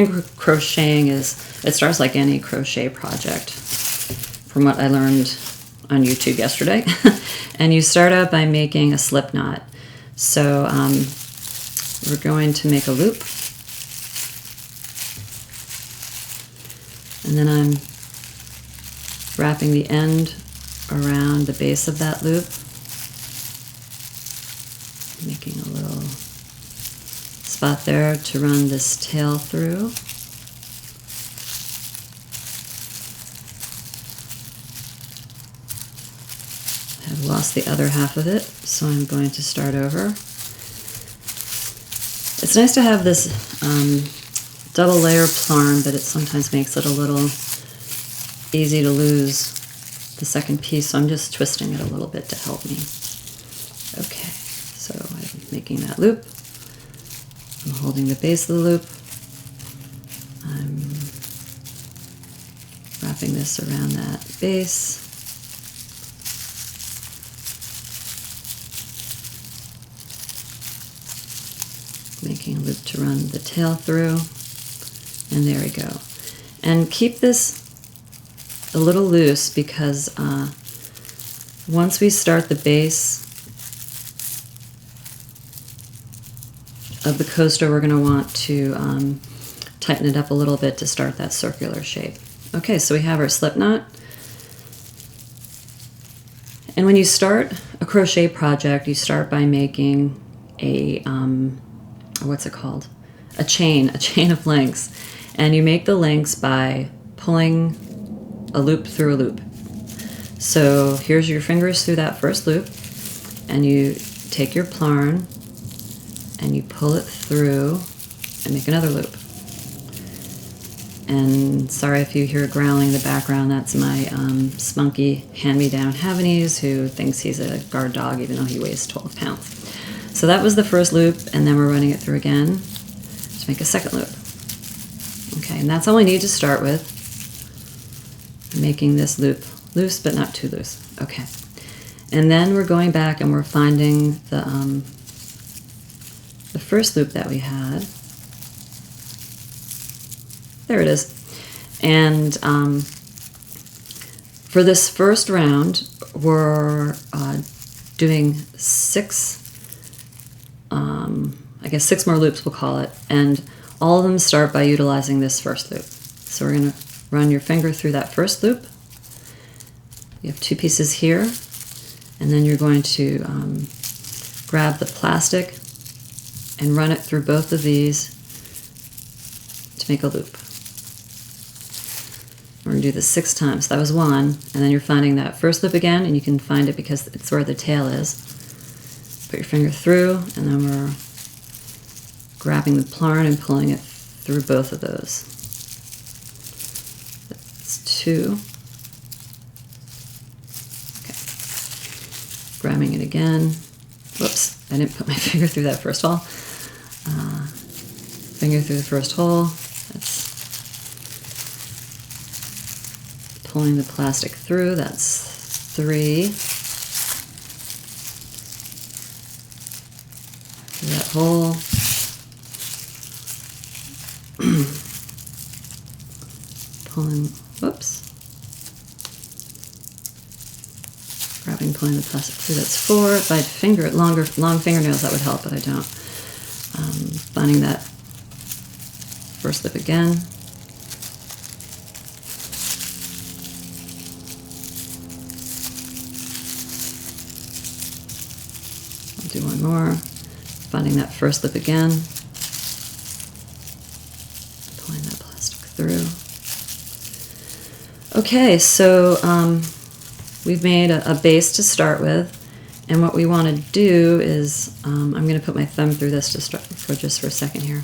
finger crocheting it starts like any crochet project, from what I learned on YouTube yesterday. And you start out by making a slip knot. So we're going to make a loop. And then I'm wrapping the end around the base of that loop, making a little spot there to run this tail through. I've lost the other half of it, so I'm going to start over. It's nice to have this double layer Plarn, but it sometimes makes it a little easy to lose the second piece, so I'm just twisting it a little bit to help me. Okay, so I'm making that loop. I'm holding the base of the loop. I'm wrapping this around that base. Making a loop to run the tail through, and there we go. And keep this a little loose because once we start the base of the coaster, we're going to want to tighten it up a little bit to start that circular shape. Okay, so we have our slip knot. And when you start a crochet project, you start by making a what's it called? A chain of links. And you make the links by pulling a loop through a loop. So here's your fingers through that first loop, and you take your Plarn and you pull it through and make another loop. And sorry if you hear growling in the background, that's my spunky hand-me-down Havanese who thinks he's a guard dog even though he weighs 12 pounds. So that was the first loop, and then we're running it through again to make a second loop. Okay, and that's all we need to start with. Making this loop loose, but not too loose. Okay, and then we're going back and we're finding the first loop that we had. There it is. And for this first round, we're doing six more loops, we'll call it, and all of them start by utilizing this first loop. So we're going to run your finger through that first loop. You have two pieces here, and then you're going to grab the plastic and run it through both of these to make a loop. We're going to do this 6 times. That was one, and then you're finding that first loop again, and you can find it because it's where the tail is. Put your finger through, and then we're grabbing the Plarn and pulling it through both of those. That's 2. Okay. Grabbing it again. Whoops, I didn't put my finger through that first hole. Finger through the first hole. That's pulling the plastic through. That's 3. Through that hole. Pulling, whoops. Grabbing, pulling the plastic through, that's 4. If I had long fingernails, that would help, but I don't. Finding that first loop again. I'll do one more. Finding that first loop again. Pulling that plastic through. Okay, so we've made a base to start with, and what we want to do is, I'm going to put my thumb through this to start for just for a second here,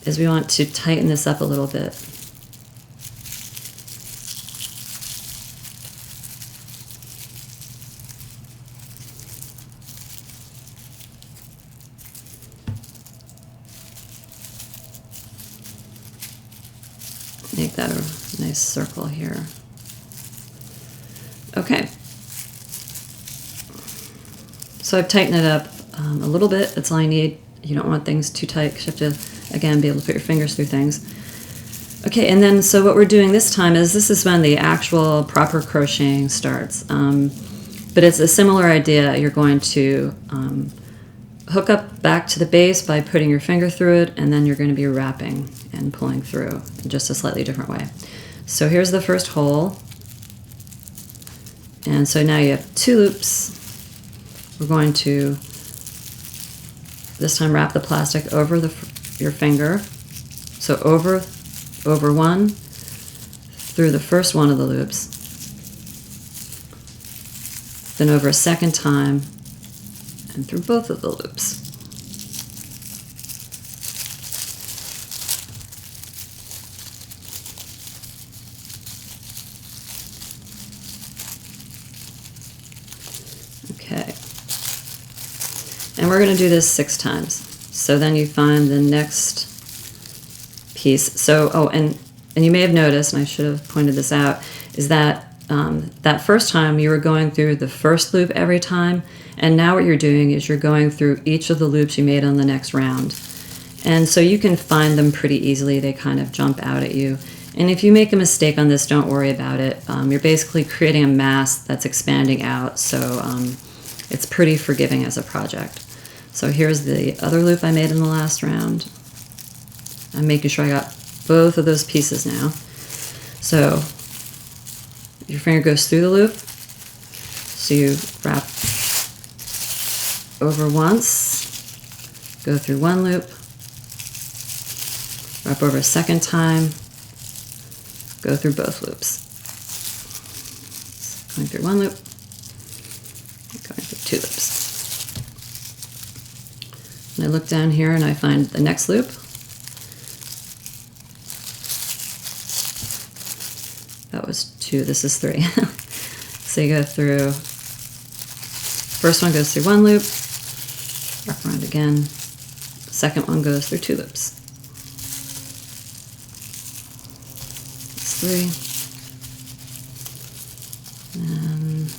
is we want to tighten this up a little bit. Make that a nice circle here. Okay. So I've tightened it up a little bit. That's all I need. You don't want things too tight because you have to, again, be able to put your fingers through things. Okay, and then so what we're doing this time is this is when the actual proper crocheting starts. But it's a similar idea. You're going to hook up back to the base by putting your finger through it, and then you're going to be wrapping and pulling through in just a slightly different way. So here's the first hole. And so now you have 2 loops. We're going to this time wrap the plastic over your finger. So over one, through the first one of the loops, then over a second time, and through both of the loops. Okay. And we're going to do this 6 times. So then you find the next piece. So, oh, and you may have noticed, and I should have pointed this out, is that that first time you were going through the first loop every time, and now what you're doing is you're going through each of the loops you made on the next round. And so you can find them pretty easily. They kind of jump out at you. And if you make a mistake on this, don't worry about it. You're basically creating a mass that's expanding out, so it's pretty forgiving as a project. So here's the other loop I made in the last round. I'm making sure I got both of those pieces now. So your finger goes through the loop. So you wrap over once, go through one loop, wrap over a second time, go through both loops. Going through one loop, going through 2 loops. And I look down here and I find the next loop. That was 2, this is 3. So you go through, first one goes through 1 loop, wrap around again, second one goes through 2 loops. That's 3. And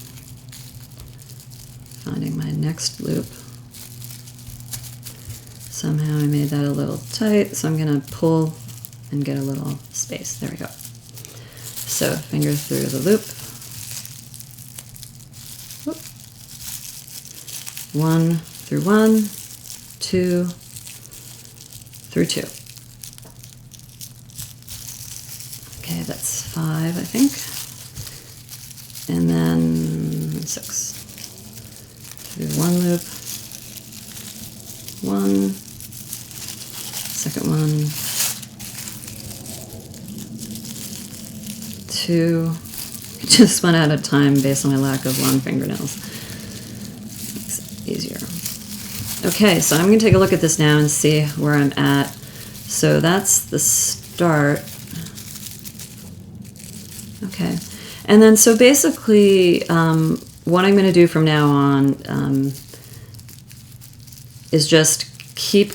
finding my next loop. Somehow I made that a little tight, so I'm going to pull and get a little space. There we go. So finger through the loop. Whoop. 1 through 1, 2 through 2. Okay, that's 5, I think. And then 6. Through 1 loop. 1. Second one. 2. I just went out of time based on my lack of long fingernails. Makes it easier. Okay, so I'm going to take a look at this now and see where I'm at. So that's the start. Okay. And then so basically what I'm going to do from now on is just keep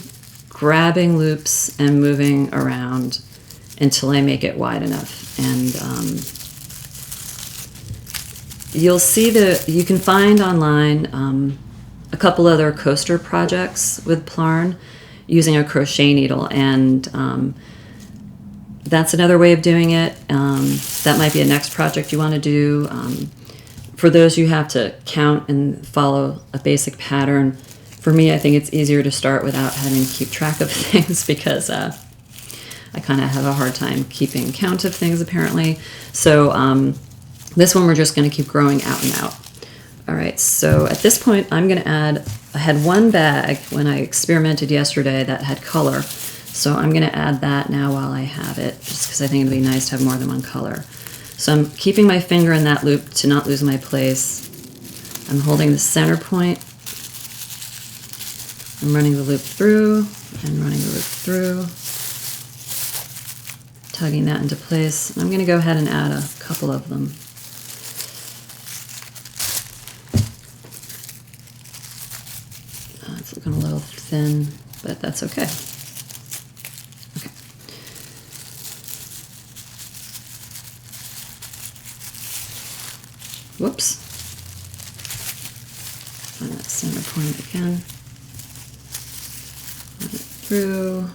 grabbing loops and moving around until I make it wide enough. And you'll see that you can find online a couple other coaster projects with Plarn using a crochet needle, and that's another way of doing it. That might be a next project you want to do. For those, you have to count and follow a basic pattern. For me, I think it's easier to start without having to keep track of things because I kind of have a hard time keeping count of things, apparently. So this one we're just going to keep growing out and out. All right, so at this point I'm going to add, I had one bag when I experimented yesterday that had color. So I'm going to add that now while I have it, just because I think it'd be nice to have more than one color. So I'm keeping my finger in that loop to not lose my place. I'm holding the center point. I'm running the loop through and running the loop through, tugging that into place. I'm going to go ahead and add a couple of them. It's looking a little thin, but that's okay. Okay. Whoops. Find that center point again. Run it through.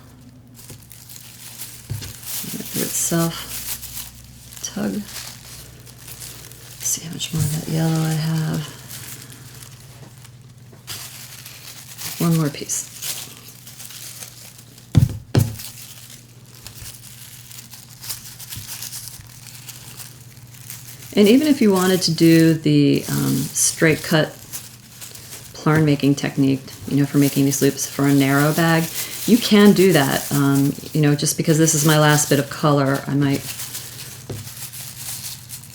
itself. Tug. Let's see how much more of that yellow I have. One more piece. And even if you wanted to do the straight cut Plarn making technique, you know, for making these loops for a narrow bag, you can do that. You know, just because this is my last bit of color, I might,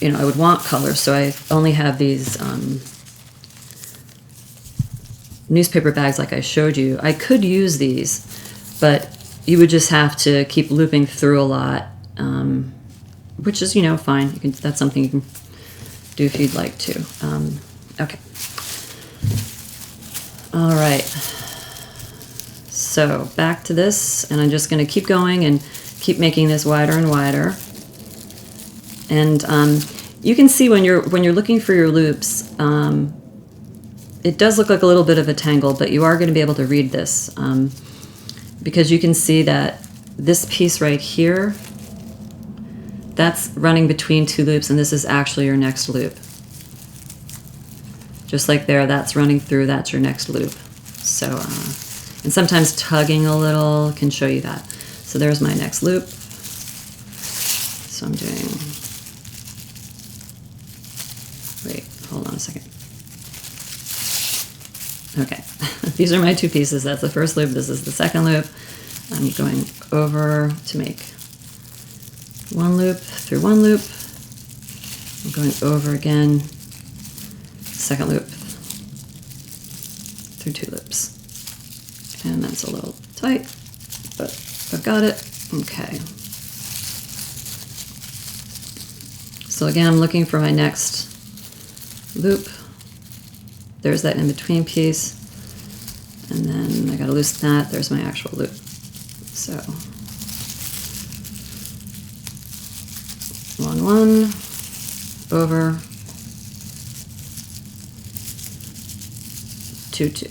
you know, I would want color, so I only have these newspaper bags like I showed you. I could use these, but you would just have to keep looping through a lot, which is, you know, fine. You can, that's something you can do if you'd like to. Okay. All right. So back to this, and I'm just going to keep going and keep making this wider and wider. And you can see when you're looking for your loops, it does look like a little bit of a tangle, but you are going to be able to read this because you can see that this piece right here, that's running between two loops, and this is actually your next loop. Just like there, that's running through, that's your next loop. So, and sometimes tugging a little can show you that. So there's my next loop. So I'm doing, wait, hold on a second. Okay, these are my two pieces. That's the first loop, this is the second loop. I'm going over to make one loop through one loop. I'm going over again, second loop through two loops. And that's a little tight, but I've got it. Okay. So again, I'm looking for my next loop. There's that in-between piece. And then I gotta loosen that. There's my actual loop. So, 1, 1, over, 2, 2.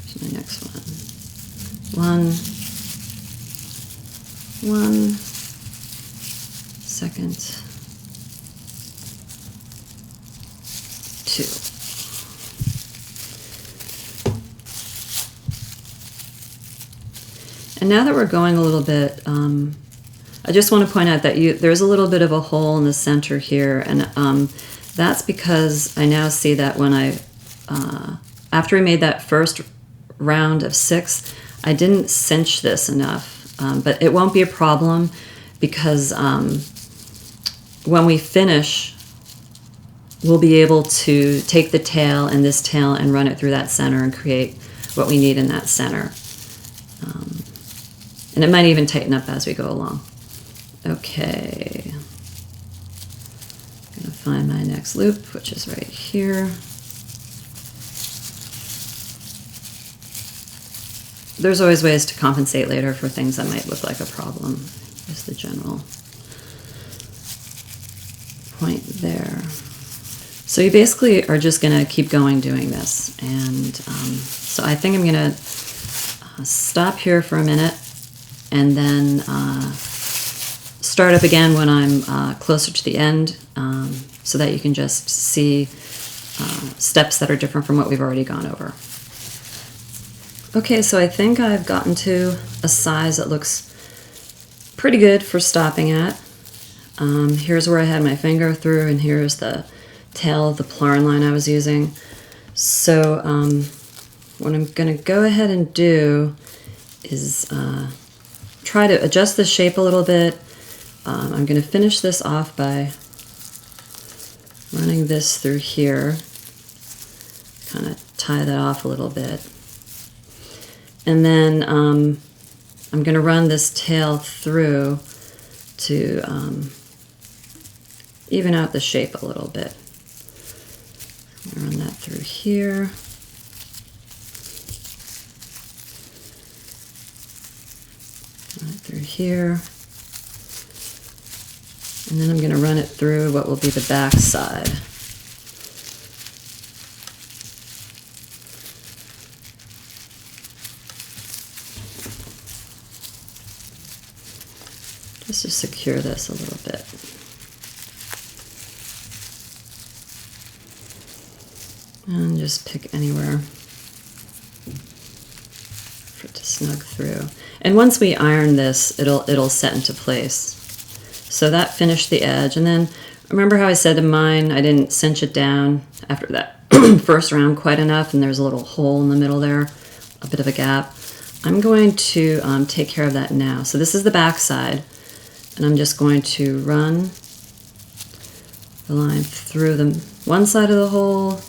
Here's my next one. 1, 1, second, 2. And now that we're going a little bit, I just want to point out that there's a little bit of a hole in the center here, and that's because I now see that when after we made that first round of 6, I didn't cinch this enough, but it won't be a problem because when we finish, we'll be able to take the tail and this tail and run it through that center and create what we need in that center. And it might even tighten up as we go along. Okay. I'm gonna find my next loop, which is right here. There's always ways to compensate later for things that might look like a problem. Just the general point there. So you basically are just gonna keep going doing this. And so I think I'm gonna stop here for a minute and then start up again when I'm closer to the end so that you can just see steps that are different from what we've already gone over. Okay, so I think I've gotten to a size that looks pretty good for stopping at. Here's where I had my finger through, and here's the tail of the Plarn line I was using. So what I'm gonna go ahead and do is try to adjust the shape a little bit. I'm going to finish this off by running this through here, kind of tie that off a little bit. And then I'm going to run this tail through to even out the shape a little bit. Run that through here. Run it through here. And then I'm going to run it through what will be the back side. just to secure this a little bit. And just pick anywhere for it to snug through. And once we iron this, it'll set into place. So that finished the edge. And then remember how I said to mine, I didn't cinch it down after that first round quite enough, and there's a little hole in the middle there, a bit of a gap. I'm going to take care of that now. So this is the back side, and I'm just going to run the line through the one side of the hole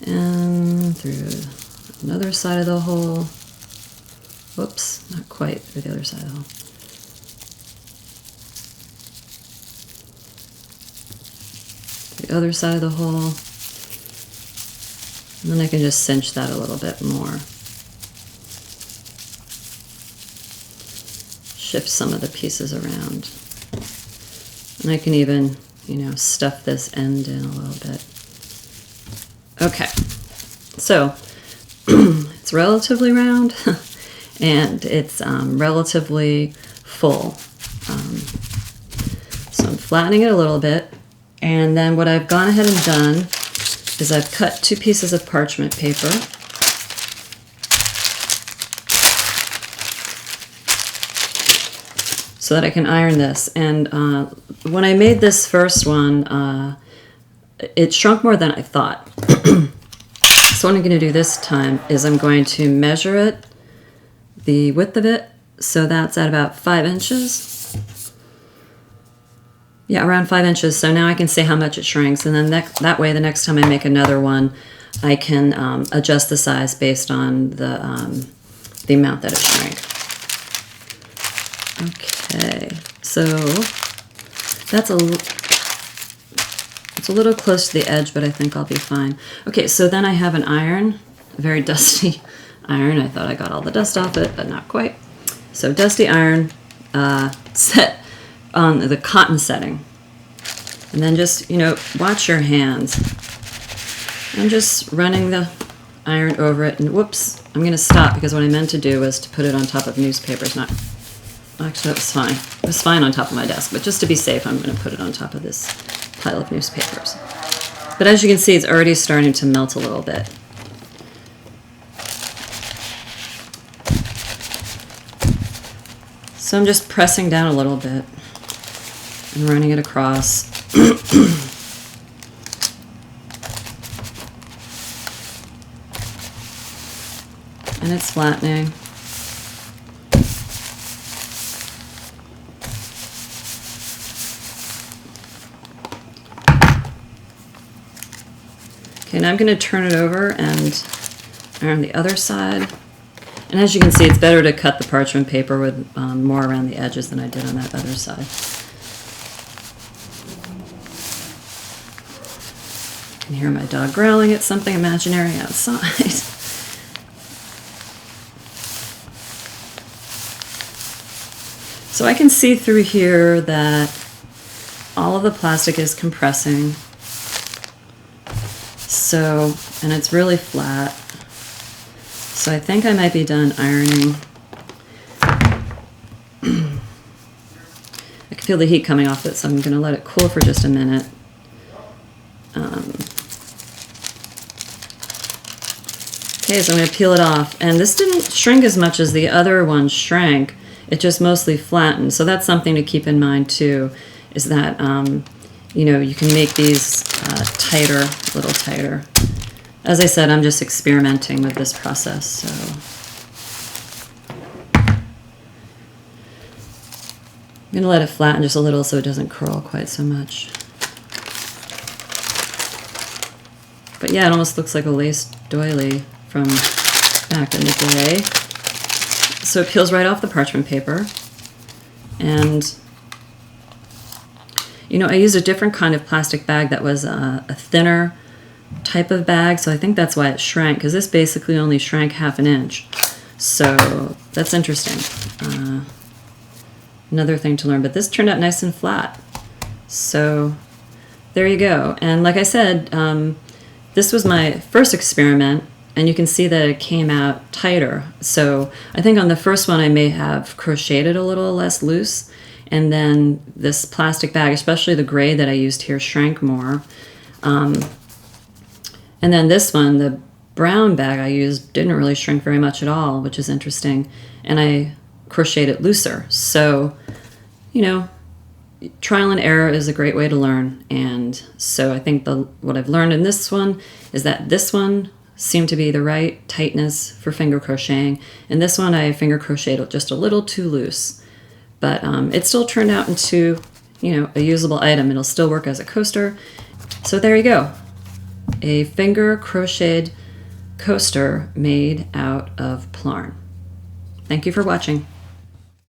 and through another side of the hole. Whoops, not quite through the other side of the hole. The other side of the hole. And then I can just cinch that a little bit more. Shift some of the pieces around. And I can even, you know, stuff this end in a little bit. Okay, so it's relatively round and it's relatively full. So I'm flattening it a little bit, and then what I've gone ahead and done is I've cut 2 pieces of parchment paper. So that I can iron this. And when I made this first one, it shrunk more than I thought. So what I'm going to do this time is I'm going to measure it, the width of it, so that's at about 5 inches. Yeah, around 5 inches. So now I can see how much it shrinks, and then that way the next time I make another one, I can adjust the size based on the amount that it shrank. Okay, so that's it's a little close to the edge, but I think I'll be fine. Okay, so then I have an iron, a very dusty iron. I thought I got all the dust off it, but not quite. So dusty iron set on the cotton setting. And then just, you know, watch your hands. I'm just running the iron over it, and whoops, I'm gonna stop because what I meant to do was to put it on top of newspapers. Not, actually that was fine. It was fine on top of my desk, but just to be safe, I'm gonna put it on top of this pile of newspapers. But as you can see, it's already starting to melt a little bit. So I'm just pressing down a little bit and running it across. And it's flattening. Okay, now I'm going to turn it over and iron the other side. And as you can see, it's better to cut the parchment paper with more around the edges than I did on that other side. You can hear my dog growling at something imaginary outside. So I can see through here that all of the plastic is compressing. So, and it's really flat. So I think I might be done ironing. I can feel the heat coming off it, so I'm going to let it cool for just a minute. Okay, so I'm going to peel it off. And this didn't shrink as much as the other one shrank. It just mostly flattened. So that's something to keep in mind too, is that, you know, you can make these tighter, a little tighter. As I said, I'm just experimenting with this process, so. I'm gonna let it flatten just a little so it doesn't curl quite so much. But yeah, it almost looks like a lace doily from back in the day. So it peels right off the parchment paper. And, you know, I used a different kind of plastic bag that was a thinner type of bag, so I think that's why it shrank, because this basically only shrank 1/2 inch. So that's interesting. Another thing to learn, but this turned out nice and flat. So there you go. And like I said, this was my first experiment, and you can see that it came out tighter. So I think on the first one I may have crocheted a little less loose, and then this plastic bag, especially the gray that I used here, shrank more. And then this one, the brown bag I used, didn't really shrink very much at all, which is interesting. And I crocheted it looser. So, you know, trial and error is a great way to learn. And so I think what I've learned in this one is that this one seemed to be the right tightness for finger crocheting. And this one I finger crocheted just a little too loose. But it still turned out into, you know, a usable item. It'll still work as a coaster. So there you go. A finger crocheted coaster made out of Plarn. Thank you for watching.